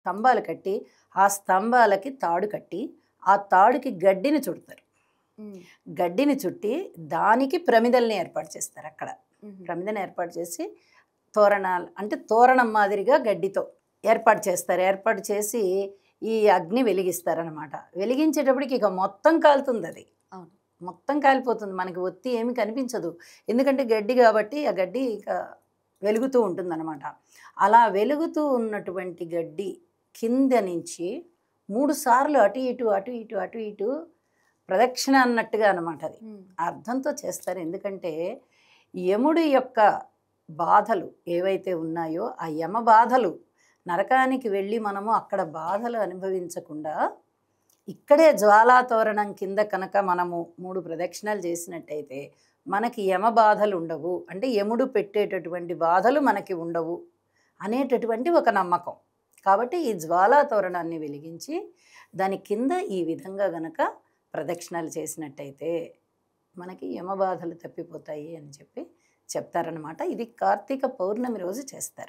స్తంభాలు కట్టి ఆ స్తంభాలకి తాడు కట్టి ఆ తాడుకి గడ్డిని చుడతారు. గడ్డిని చుట్టి దానికి ప్రమిదల్ని ఏర్పాటు చేస్తారు. అక్కడ ప్రమిదని ఏర్పాటు చేసి తోరణాలు అంటే తోరణం మాదిరిగా గడ్డితో ఏర్పాటు చేస్తారు. ఏర్పాటు చేసి ఈ అగ్ని వెలిగిస్తారనమాట. వెలిగించేటప్పటికి ఇక మొత్తం కాలుతుంది. అది మొత్తం కాలిపోతుంది. మనకి ఒత్తి ఏమి కనిపించదు. ఎందుకంటే గడ్డి కాబట్టి ఆ గడ్డి ఇక వెలుగుతూ ఉంటుందన్నమాట. అలా వెలుగుతూ ఉన్నటువంటి గడ్డి కింద నుంచి 3 సార్లు అటు ఇటు అటు ఇటు అటు ఇటు ప్రదక్షిణ అన్నట్టుగా అనమాట. అది అర్థంతో చేస్తారు. ఎందుకంటే యముడి యొక్క బాధలు ఏవైతే ఉన్నాయో ఆ యమ బాధలు నరకానికి వెళ్ళి మనము అక్కడ బాధలు అనుభవించకుండా ఇక్కడే జ్వాలాతోరణం కింద కనుక మనము 3 ప్రదక్షిణలు చేసినట్టయితే మనకి యమ బాధలు ఉండవు, అంటే యముడు పెట్టేటటువంటి బాధలు మనకి ఉండవు అనేటటువంటి ఒక నమ్మకం. కాబట్టి ఈ జ్వాలాతోరణాన్ని వెలిగించి దాని కింద ఈ విధంగా గనక ప్రదక్షిణలు చేసినట్టయితే మనకి యమ బాధలు తప్పిపోతాయి అని చెప్పి చెప్తారనమాట. ఇది కార్తీక పౌర్ణమి రోజు చేస్తారు.